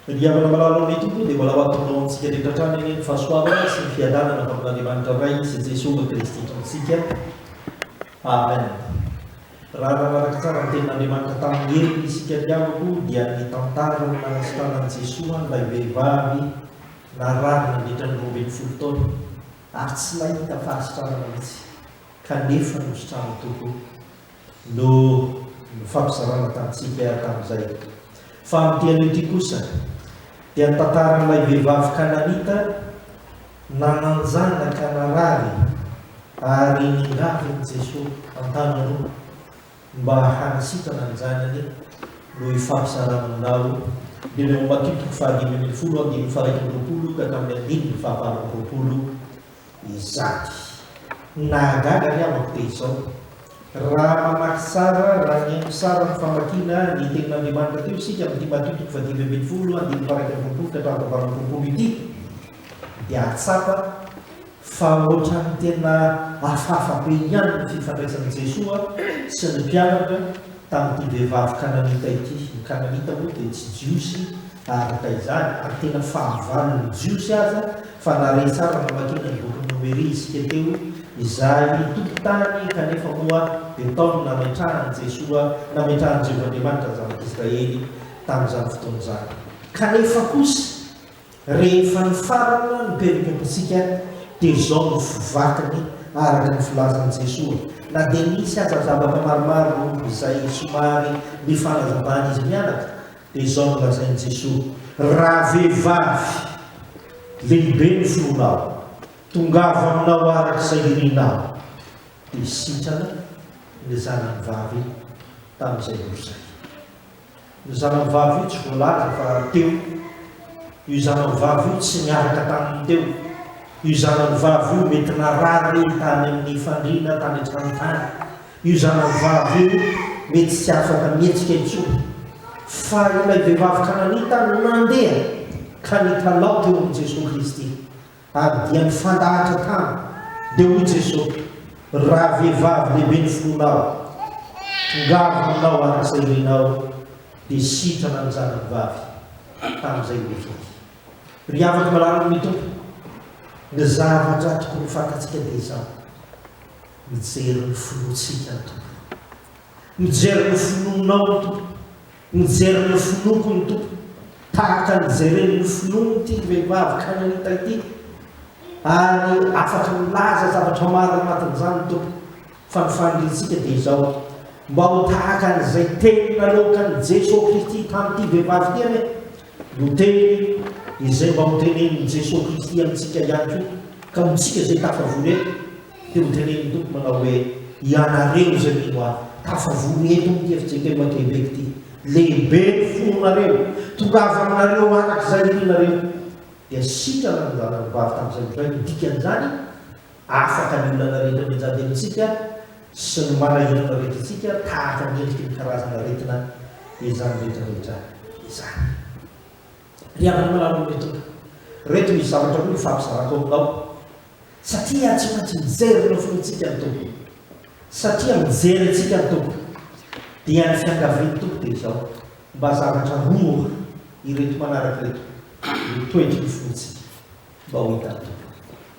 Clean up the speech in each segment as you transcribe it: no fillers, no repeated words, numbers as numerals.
Riavana malalao ny tompo dia mbola ho atonao antsika rehetra hatrany ny fahasoavana sy ny fiadanana tamin'Andriamanitra ray sy Jesosy Kristy tontsika. Amen. Raha nanaraka tsara ny tenin'Andriamanitra tamin'ny heriny isika riavako dia ny tantara ny nanasitanan'i Jesosy ilay vehivavy narary nandritra ny 20 taona ary tsy mahita fahasitrarana mihitsy kanefa nositran'ny tompo no fampizarana tamintsika tamin'izay. Fa amin'ity ity kosa dia ny tantaran'ilay vehivavy Kananita nananjanaka narary ary ningavin'i Jesosy an-tanany mba hanasitrana ny zanany no ifampizaraminao dia no makitoko fahadimy folo andimy faraika roapolo ka hatramin'ny andimy fahavalo roapolo izany. Nahagaga ny amako dia izao. Raha mamaky tsara, raha niaino tsara ny famakiana ny tenin'Andriamanitra teo isika amin'ny Matitoko fadimy ambin'ny folo andimy faraika roapolo ka hatramin'ny fahavalo roapolo ity dia atsapa fa ohatrany tena hafahafa be ihany ny fifandraisan'i Jesosy sy ny mpianatra tamin'ity vehivavy Kananita ity. Ny Kananita moa dia tsy jiosy araka izany ary tena fahavalon'ny jiosy aza fa nare tsara namakiana ny boky Nomery isika teo izay tompotany kanefa moa dia taony nametrahan'i Jesosy nametrahan'i Jehovah'Andriamanitra zanak'Israely tamin'izany fotoana izany. Kanefa kosa rehefa ny farana ny peripepitsika dia izao no fivakiny araka ny filazan'i Jesosy. Na dia nisy aza zavatra maromaro izay somary mifanazavana izy mianaka dia izao no lazain'i Jesosy: raha vehivavy lehibe ny filonao, tongava aminao arak'izay irinao, dia sitrana ny zanany vavy tamin'izay nosay. Ny zanany vavy io tsy voalaza fa teo, io zanany vavy io tsy miaraka taminy teo, io zanany vavy io mety narary tany amin'ny fandriana tany an-tranontany, io zanany vavy io mety tsy afaka mihetsika intsony. Fa ilay vehivavy Kananita nandeha ka nitalao teo amin'i Jesosy Kristy ary dia nifandahatra tany dia hoy Jesosy: raha vehivavy lehibe ny filonao, tongava aminao arak'izay irinao, dia sitrana ny zanany vavy tamin'izay ohatrany. Ry afaka malalaka ny tompo, ny zavatra tokony ho fantatsika dia izao: mijery ny finoantsika ny tompo, mijery ny finonao ny tompo, mijery ny finoko ny tompo, tahaka nijereny ny finoany ity vehivavy Kananita ity, ary afaka milaza zavatra maro anatin'izany ny tompo. Fa ny faniriantsika dia izao: mba ho tahaka an'izay teny nalaokan'i Jesosy Kristy tamin'ity vehivavy ity ane, no teny izay mba ho tenenin'i Jesosy Kristy amintsika ihany koa, ka mitsika izay tafavory eto dia ho teneniny tompo manao hoe: ianareo izay mino ahy, tafavory eto amin'ity efijery Quebec ity, lehibe ny fononareo, tongava aminareo arak'izay irinareo, dia sitrana ny zanany vavy tamin'izay nosay. Dikan'izany afaka ny olana rehetra mijandenintsika sy ny manahirana rehetratsika tahaka miendriky ny karazana retina izany rehetrarehetra izany. Ry amany malalao ny tompo, reto misy zavatra koa mifampizarako aminao, satria tsy maintsy mijery ny finoantsika ny tompo, satria mijery antsika ny tompo dia ny fiangavian'ny tompo dia izao: mba zavatra roa ireto manaraka reto mitoetry ny finoantsika mba ho hitan'ny tompo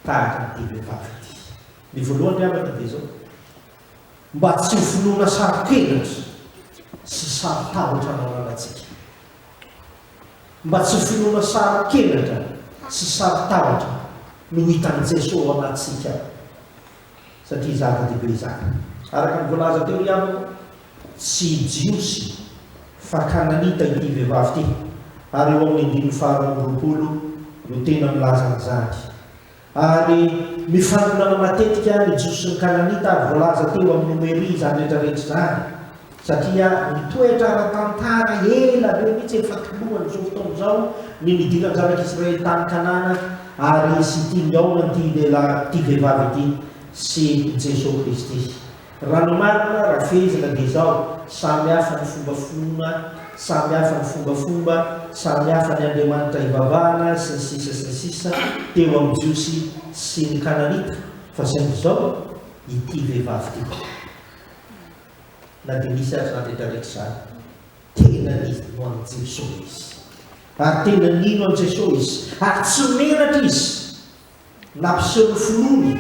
tahaka nyity vehivavy ity. Ny voalohany riavana dia izao: mba tsy ho finoana sarokelatra sy sarotahotra nananantsika, mba tsy ho finoana sarokelatra sy sarotahotra no hitan'i Jesosy ao anatsika, satria zava-dehibe izany. Araka ny voalaza teo riavana, tsy jiosy fa Kananita ity vehivavy ity, ary eo amin'ny andimy faharoa roapolo no tena milaza an'izany. Ary mifandonana matetika ny jiosy ny Kananita ary voalaza teo amin'ny Nomery izany rehetrarehetra izany, satria nitoetra ara-tantara ela be mihitsy efa tolohan'izao fotoana izao ny nidiran'ny zanak'Israely tany Kanana ary sy ity niaona ity lehilahy ity vehivavy ity sy Jesosy Kristy. Raha ny marina, raha fehezina dia izao: samy hafa ny fomba finoana, samy hafa ny fombafomba, samy hafa ny Andriamanitra ivavahana sy ny sisa sy ny sisa teo amin'ny jiosy sy ny Kananita. Fa sain'izao ity vehivavy ity, na dia misy azy na rehetrarehetra izany, tena izy no an'ny Jesosy izy. ary tena nino an Jesosy izy ary tsy menatra izy nampiseho ny finoany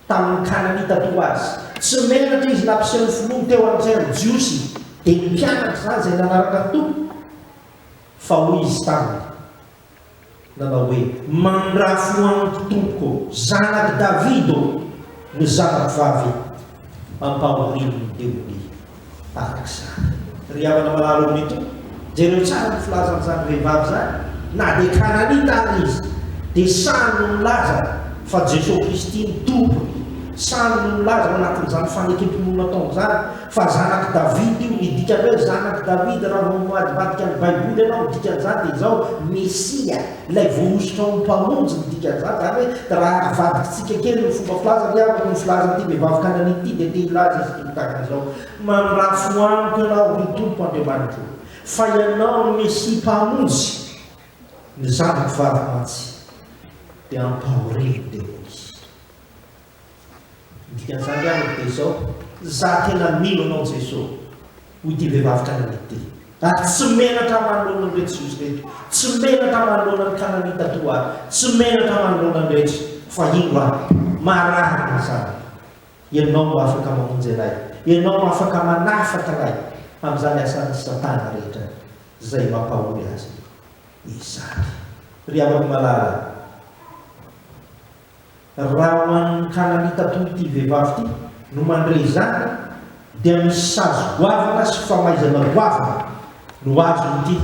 tamin'ny Kananita toa azy, tsy menatra izy nampiseho ny finoany teo amin'izay Jiosy dia ny mpianatra zany izay nanaraka ny tompo fa hoy izy taminy nanao hoe mandrafo amiko tompoko zanaky Davido ny zanaky vavy ampahorino ny deony arak'izany. Ry havana malalo amin'ny tompo, jereo tsara ny filazan'izany vehivavy zany na dia Kananita ary izy dia samy no milaza fa Jesosy Kristy ny tompony, samy no milaza ao anatin'izany fanekempinoana ataony zany fa zanaky Davidy io midika hoe zanaky Davidy raha vao mivadibadika ny Baiboly ianao midika an'izany dia izao Mesia ilay voaositra ao mpamonjy midika an'izany zany hoe raha vadikitsika kely ny fomba filaza miavaka ny filaza ity vehivavy Kananita ity dia te hilaza izy tahak'izao mandrafo amiko ianao ny tompo Andriamanitra fa ianao ny Mesia mpamonjy ny zanaky vavy matsy dia ampahorino deony dikan'izany ihany dia izao za tena milo anao Jesosy hoy ity vehivavy Kananita ity ary tsy menatra manoloana ny rehetra Jiosy reto, tsy menatra manoloana ny Kananita toa, tsy menatra manoloana ny rehetra fa ino raha marahana izany ianao no afaka mamonjy anay, ianao no afaka manafaka anay amin'izany asan'ny Satana rehetra izay mampahory azy izany. Ry havako malala, raha hoan'ny Kananita toy ity vehivavy ity no mandre izany dia misy sazo goavana sy famaizana goavana no azon'ity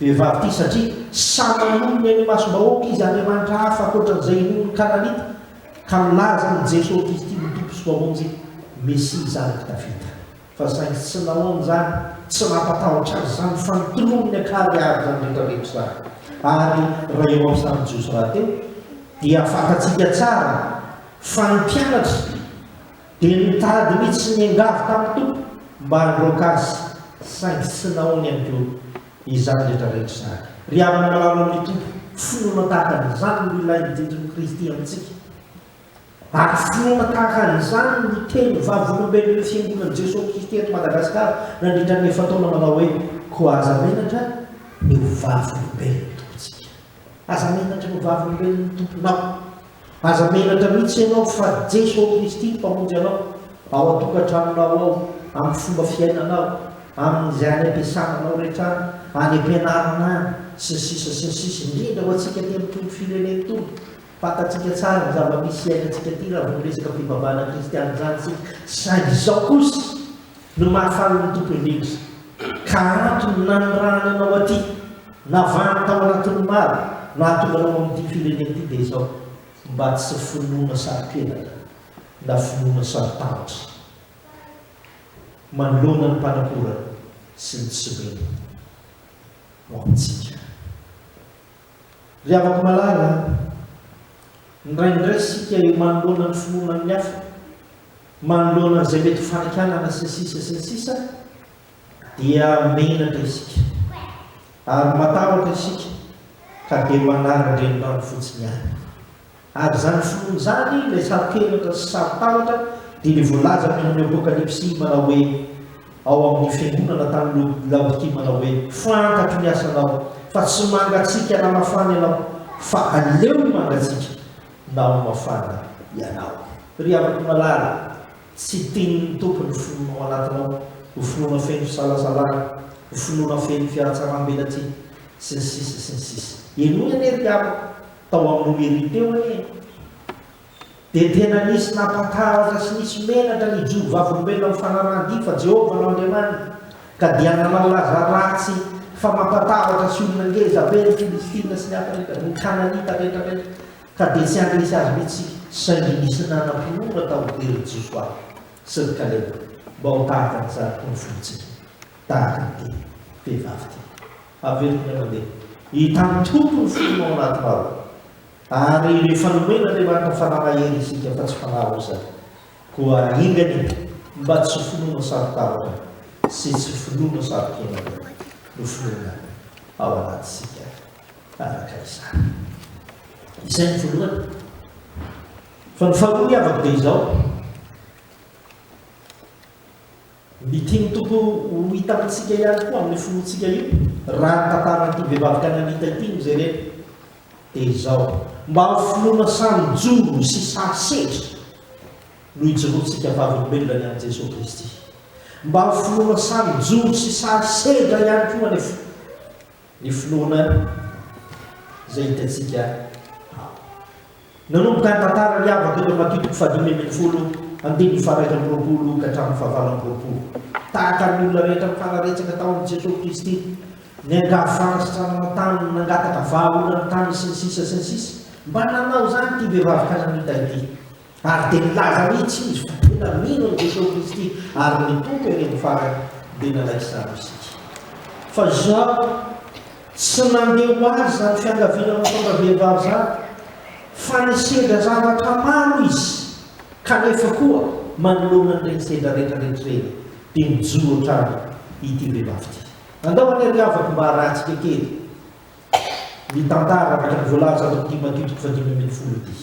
vehivavy ity satria samanominy any masom-bahoaka izy Andriamanitra hafa ankoatran'izay nony Kananita ka milaza ny Jesosy Kristy ny tompo sy mpamonjy Mesia zanaky Davida fa saingy tsy nahoana zany tsy nampatahotra azy zany fa nitolominy akary ary zany rehetrarehetra zany. Ary raha eo amin'izany Jiosy raha teo dia fantatsika tsara fa ny mpianatra dia nitady mihitsy ny angavy tamin'ny tompo mba handroaka azy saingy tsy nahoany ihany koa izany rehetrarehetra zany. Ry havana malalo amin'ny tompo, finoana tahakan'izany no ilain'ny Jesosy Kristy amintsika ary finoana tahakan'izany no teny vavolombelona fiangonan'i Jesosy Kristy eto Madagasikara nandritra ny efa taona manao hoe koa aza menatra ny vavolombelona tompontsika, aza menatra ny vavolombelona tomponao, aza menatra mihitsy ianao fa Jesosy Kristy mpamonjy anao ao atokantranonao ao amin'ny fomba fiainanao amin'izay any ampiasananao rehetra any ampianarana any sy ny sisa sy ny sisa indrindra ho antsika ty amin'ny tompo fireneny tompo fantatsika tsara ny zava-misy iainantsika ty raha vao resaka fivavahana kristiana zany sika saingy izao kosa no mahafana ny tompo indrindra ka antony nanondrahana anao aty navana tao anatin'ny maro nahatonga anao amin'ity fireneny ity dia izao mba tsy finoana sary-penatra na finoana sary-tahotra manoloana ny mpanakora sy ny tsimena ho amintsika. Ry havako malala, indraindray sika io manoloana ny finoana ny hafa, manoloana n'izay mety fanikanana sy ny sisa dia menatra isika ary matahotra isika ka dia manara renirano fotsiny ihany. Ary zany finoana zany ilay sary-penatra sy sary-tahotra dia ny voalaza amin'ny Apokalipsy manao hoe ao amin'ny fiangonana tamin'ny Laodikia manao hoe fantatro ny asanao fa tsy mangatsika na mafana ianao fa aleo ny mangatsika na ho mafana ianao. Ry havako malala, tsy tian'ny tompony finoana ao anatinao, ho finoana feno fisalasalana, ho finoana feno fiaratsaram-belatsy sy ny sisa sy ny sisa. Eno ane ry havako tao amin'ny Noery teo ane dia tena nisy nampatahotra sy nisy menatra ny jogo vavolombelona amin'ny fanarahan-dia fa Jehovah no Andriamanitra ka dia nanalaza ratsy fa mampatahotra sy olona ngeza be ny Filistina sy ny hafa rehetra ny Kananita rehetrarehetra ka dia tsy andresy azy mihitsy saingy nisy nanam-pinoana tao amin'ny Josoa sy ny Kaleba mba ho tahaka ny zariky ny fotsiny tahaka ny vehivavy ty averiko ny mandeha hitan'ny tompo ny finoana ao anatinao ary rehefa nomena Andriamanitra fanamahery isika fa tsy fanahoza koa ingany mba tsy finoana sary-tahotra sy tsy finoana sary-penatra no finoana ao anatisika araka izany. Izay ny voalohany. Fa ny faharoa havako dia izao ny tiany tompo ho hita amintsika ihany koa amin'ny finoantsika io raha tantaranyity vehivavy Kananita ity zay reny dia izao mba hofinoana samijoro sy sasedra no ijoroantsika vavolombelona ny amin'i Jesosy Kristy. Mba hofinoana samijoro sy sasedra ihany koa nefa ny finoana zay hitantsika nanomboka ny tantara miavaka ireo makitoko 5:20 ka hatramin'ny 7:20 tahaka ny olona rehetra mifanaretsaka tao amin'i Jesosy Kristy ny angafanasitrana tany nangataka vahaolana tany sy ny sisa mba nanao zany ty vehivavy Kananita ity ary dia nilaza mihitsy izy fa tena mino ny Jesosy Kristy ary nitompo ireny farany dia nalaisana isika fa zao tsy nandeha ho azy zany fiangaviana matonga vehivavy zany fa nisedra zavatra maro izy kanefa koa manoloana n'ireny sedra rehetrarehetra reny dia mijoro hatrany ity vehivavy ity. Andao any afaka mba harahantsika kely ny tantara araka ny voalaza ao amin'ity Matitoko 5:20 ity.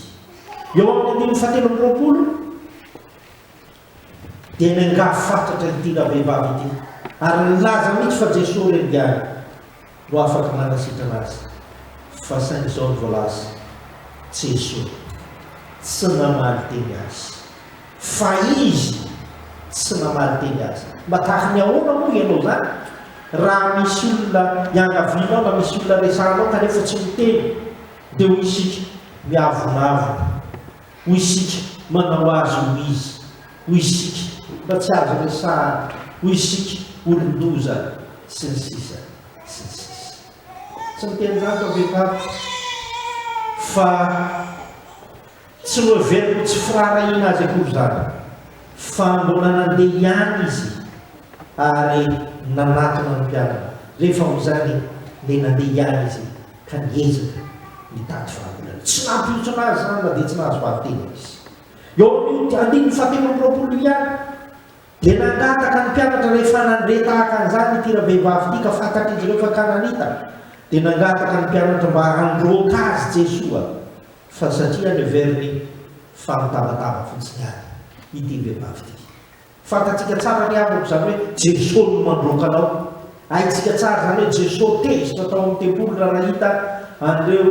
Eo amin'ny 7:20 dia nangafatratra ity vehivavy ity ary nilaza mihitsy fa Jesosy rendiany no afaka manasitrana azy fa saingy izao ny voalaza Jesosy tsy namaly teny azy fa izy tsy namaly teny azy. Mba tahaka ny ahoana moa ianao zany raha misy olona iangavianao na misy olona resanao kanefa tsy miteny dia ho isika miavonavo, ho isika manao azy ho izy, ho isika mba tsy azo resahana, ho isika olondoza sy ny sisa sy ny sisa. Tsy miteny zany fa vehivavy fa tsy noheveriko tsy firarahina azy akory zany fa mbola nandeha ihany izy ary nanatona ny mpianana rehefa hoizany le nandeha ihany izy ka niezaka mitady fahaolana tsy nampiotra anazy zany na dia tsy nahazo vahatena izy. Eo amin'ny 7:20 ihany dia nangataka ny mpianatra rehefa nandre tahaka an'izany ity vehivavy ity ka fantatry izy ireo fa Kananita dia nangataka ny mpianatra mba handroaka azy Jesosy fa satria neveriny famitabataba fotsiny any ity vehivavy ity. Fantatsika tsara ny amiko zany hoe Jesosy no mandroaka anao, haitsika tsara zany hoe Jesosy tezitra tao amin'ny tempolo raha nahita an'ireo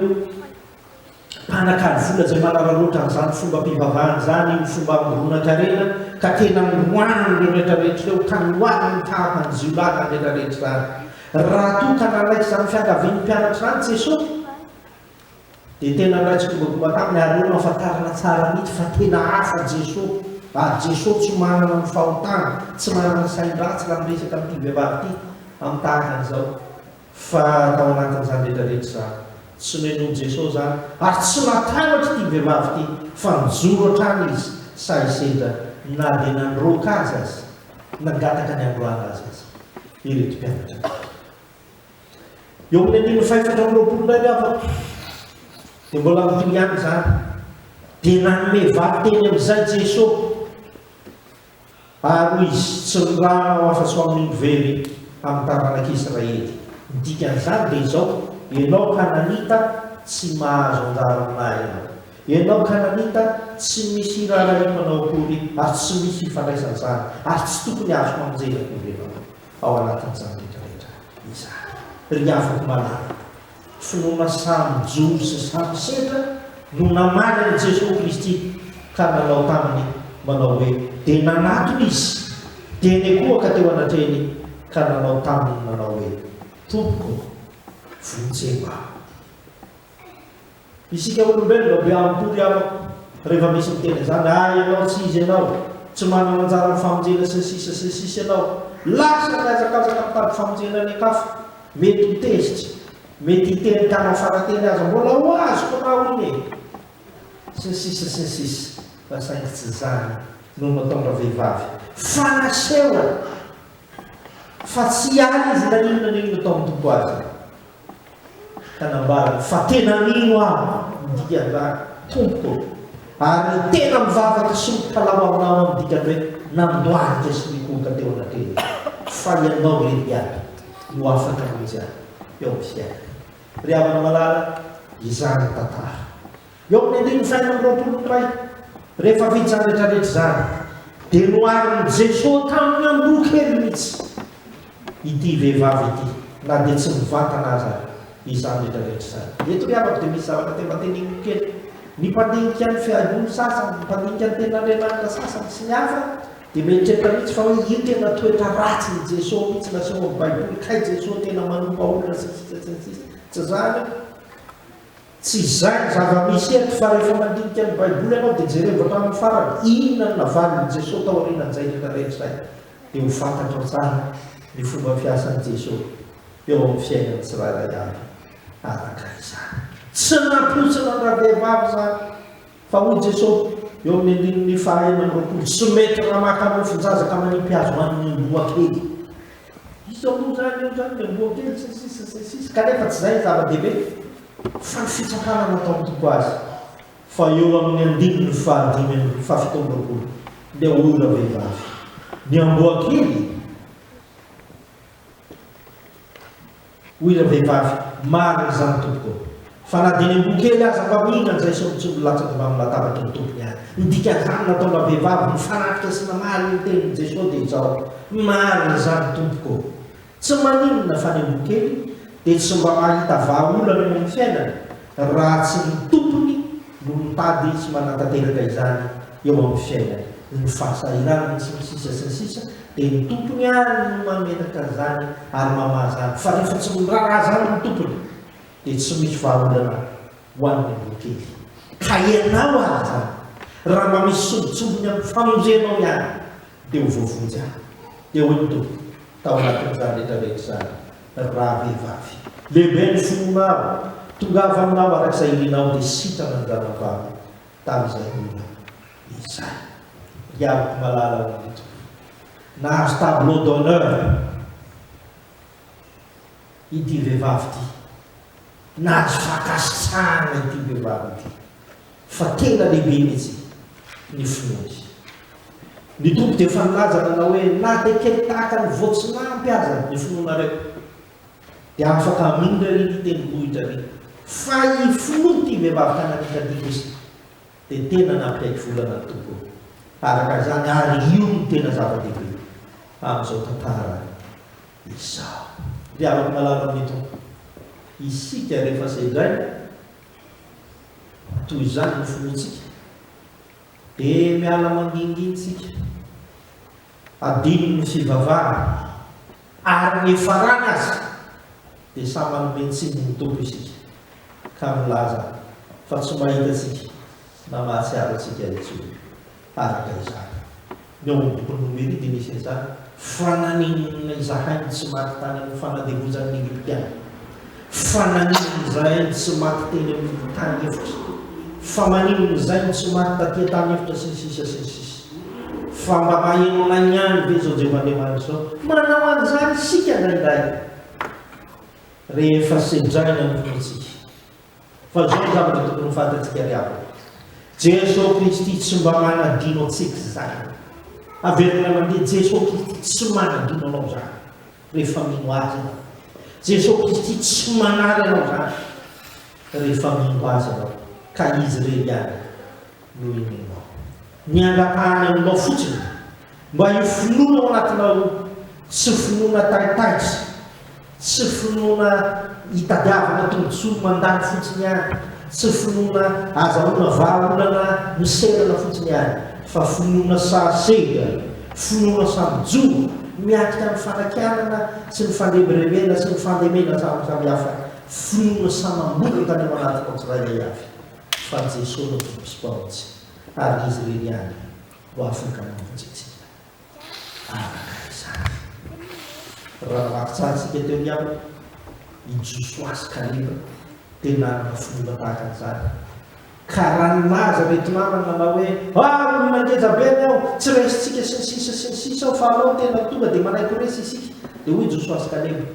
mpanakalo vola zay manararoatra an'izany fomba mpivavahana zany ny fomba amoronan-karena ka tena nioaniny ireo rehetrarehetra ireo ka nioaniny ny tahakany ziolana ny rehetrarehetra zany. Raha toa ka nalaitsy zany fiangavian'ny mpianatra zany Jesosy dia tena nraitsika mbogoma taminy ary eo mahafantarana tsara mihitsy fa tena hafa Jesosy. Jesosy tsy manana ny fahotana, tsy manana sain-dratsy raha miresaka amin'ity vehivavy ity amin'ny tahaka an'izao fa tao anatin'izany rehetrarehetra zany tsy menono Jesosy zany ary tsy natambatra ity vehivavy ity fa mijoro hatrany izy sahisedra na dia nandroaka azy azy nangataka ny androana azy azy ireto mpianatra. Eo amin'ny 5:20 ndray miavaka dia mbola mitoy ihany zany dia nanome vateny amin'izay Jesosy ary izy tsy nirano afa-tsy ho amin'ny very amin'ny taranak'Israely. Dikan'izany dia izao ianao Kananita tsy mahazo anjara aminahy ianao Kananita tsy misy rarahimanao akory ary tsy misy ifandraisana zany ary tsy tokony azo mamonjena akory ianao ao anatin'izany rehetrarehetra izany. Ry afaka malala finoana samy joro sy samy sedra no namaly an'i Jesosy Kristy ka nanao taminy manao hoe dia nanatony izy dia eny koa ka teo anatreny ka nanao taminy manao hoe tompoko vonjena. Isika olombelona be ampory avako rehefa misy miteny zany ianao tsy izy ianao tsy manana anjara ny famonjena sy sisa ianao lasa miazakazaka mitady famonjena ny akafa mety hitezitra mety hiteny tanao farateny azy mbola ho azoko na ony sy sisa fa saingy tsy zany no matonga vehivavy fanasehoana fa tsy ihany izy na inona na inona tao amin'ny tompo azy ka nambarana fa tena nino aho dikan'izany tompoko ary tena mivavaka sy mikalao aminao amin'ny dikany hoe nandoarika sy mikoka teo anatreny fa ianao reny iaby no afaka mihitsy any eo amisiany. Ry havana malala izany tantara eo amin'ny 5:20 ray rehefa vita zany rehetrarehetra zany dia noarin'i Jesosy tamin'ny andro kely mihitsy ity vehivavy ity na dia tsy mivantana aza izany rehetrarehetra zany. Eto ry afaka dia misy zavatra tematenigniny kely. Ny mpandinika ny fiain'ny sasany, ny mpandinika ny tenan'Andriamanitra sasany sy ny hafa dia mieritreritra mihitsy fa hoe io tena toetra ratsy ny Jesosy mihitsy naseho amin'ny Baiboly kay Jesosy tena manompa olona sisisa tsy zany. Tsy izay zava-misy eto fa rehefa mandinika ny Baiboly ianao dia jereo hatramin'ny farany inona no navalin'i Jesosy tao aorianan'izay rehetrarehetra zay dia ho fantatra tsara ny fomba fiasan'i Jesosy eo amin'ny fiainany tsirairay avy araka izany. Tsy nampiosina raha vehivavy zany fa hoy Jesosy eo amin'ny andininy fahaenina amby roapolo tsy mety ramaka mofon-jazaka manimpiazo man'ny amboa kely. Izy aloha zany eo zany ny amboa kely sisisisisisy kanefa tsy zay zava-dehibe fa ny fitsakana nataony toko azy fa eo amin'ny andininy fahadimy fahafito amby roapolo dia hoy raha vehivavy ny amboa kely hoy raha vehivavy marina zany tompoko fa na dia ny amboa kely aza mba mihinana zay tsy milatsaka mba amin'ny latabatra ny tompony any. Midika zany nataona vehivavy mifanatrika sy namary ny tenin'i Jesosy dia izao marina zany tompoko. Tsy maninona fa ny amboa kely dia tsy mba mahita vahaolana eo amin'ny fiainana raha tsy ny tompony no mitady sy manantanteraka izany eo amin'ny fiainana. Ny fahasahiranany sy ny sisa sy ny sisa dia ny tompony any no mametaka zany ary mamaha zany. Fa rehefa tsy miraraha zany ny tompony dia tsy misy vahaolana ho an'ny amboa kely. Ka ianao aza raha mba misy sobitsobony amin'ny famonjenao ihany dia ho voavonjy any. Dia hoy ny tompony tao anatin'izany rehetrarehetra zany raha vehivavy lehibe ny fononao tongava aminao arak'izay ilinao dia sitrana ny zanavavy tamin'izay olona izay. Iavako malala oeto nahazo tableau d'honneur ity vehivavy ity, nahazo fakasitsahana ity vehivavy ity fa tena lehibe mihitsy ny finoany. Ny tompo dia efa nilaza nanao hoe na dia kely tahaka ny voatsinampy aza ny finoana reo dia afaka amindra ry ny tendrohitra ry fa i finoany ity vehivavy kananitadiky izy dia tena nampiaiky volana ny tompo araka izany ary io no tena zava-dehibe amin'izao tantara izao. Dia afaka malala amin'ito isika rehefa sezay toy izany ny finoantsika dia miala mangingintsika adino ny fivavahana ary ny farana azy dia samy manomentsiny ny tompo isika ka milaza fa tsy mahita tsika na mahatsiaro atsika intsony araka izany. Ny ao amin'ny boky Nomeri dia misy izany fananinina izahay tsy maty tany amin'ny fanadevozan'ny Egyptiana, fananinina izahay tsy maty teny amin'ny tany efitra, fa maninona izay tsy maty tatia tany efitra sy ny sisa sy ny sisa. Fa mba maheno anay ihany ve zao Jehovandriamanitra zao manao an'izany sika indraindray rehefa sedraina ny finoantsika. Fa zao zavatra tokony ho fantatsika ry avy Jesosy Kristy tsy mba manadino antsika zany. Averina mandeha Jesosy Kristy tsy manadino anao zany rehefa mino azy anao. Jesosy Kristy tsy manary anao zany rehefa mino azy anao ka izy reny ihany no ininao. Ny angapahany aminao fotsiny mba io finoana ao anatinao tsy finoana taitaitsy, tsy finoana hitadiavana tombontsoa mandany fotsiny ihany, tsy finoana azahoana vahaolana miserana fotsiny ihany, fa finoana sahasega, finoana samijoro miatrika amin'ny fanakianana sy ny fandrebirebena sy ny fandemena samihafa, finoana samambolo tany ao anatinao tsirairay avy fa Jesosy no tompo-mpamonjy ary izy reny ihany ho afaka mamonjytsika araka izany. Raha makitsaritsika teo ihany i Josoasy Kaleba tena nanana finoana tahaka an'izany ka raha nilaza reto namana nanao hoe olona ngezabe ao tsy resitsika sy ny sisa sy ny sisa ao fa anao tena tonga dia manaiky resy isika dia hoy Josoasy Kaleba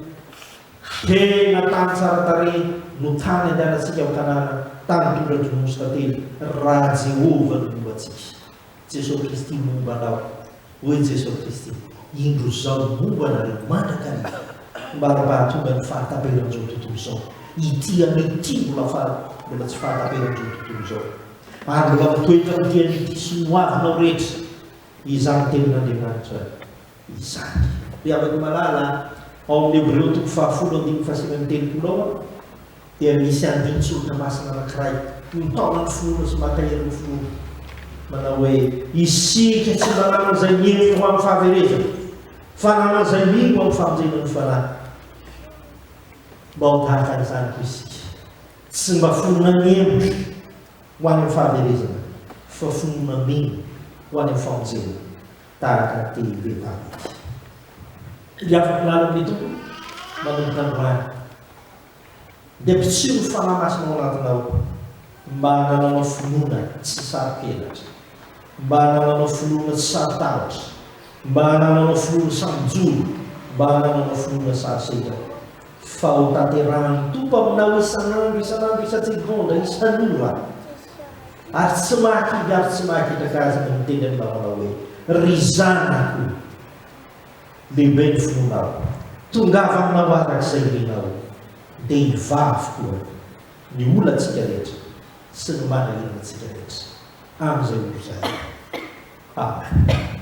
tena tany tsara tare no tany andehanantsika ao Kanana tany tondra-dronosy tantely raha Jehova no momba antsika. Jesosy Kristy momba anao hoy Jesosy Kristy indro zao momba nareo mandraka mba raha-pahatonga ny fahataperan'izao tontolo izao ity amin'ity mbola tsy fahataperan'izao tontolo izao ary mbola mitoetra amin'ity an'ity sy noavinao rehetra izany tenin'Andriamanitra izany. Dia afaka malala ao amin'ny Hébreu toko 10:7 dia misy andinitsy olona masina anankiray mitaona ny finoana sy makahery ny finoana manao hoe isika tsy manana an'izay mihery ho amin'ny fahaverezana fa nanana izay mino amin'ny famonjena ny fanahy. Mba ho tahaka an'izany ko isika, tsy mba fonona mihery ho any amin'ny fahaverezana fa fonona mino ho any amin'ny famonjena tahaka ty vehivavy. Dia afaka lalo amin'ny tompo manomboka androany dia pitsiro ny fanahy masina ao anatinao mba nananao finoana tsy saro-kelatra, mba nananao finoana tsy saro-tavatra, mba nananao finoana samijoro, mba nananao finoana saro-seka fa ho tanterahany tompo aminao isan'andro isan-tsegonda isan'ora ary tsy mahakivy ary tsy mahakitraka azy ny miteny aminao manao hoe ry zanako lehibe ny finoanao, tongava aminao arak'izay renao dia hivavy koa ny olantsika rehetra sy ny manahirana antsika rehetra amin'izay olo izay. Amen.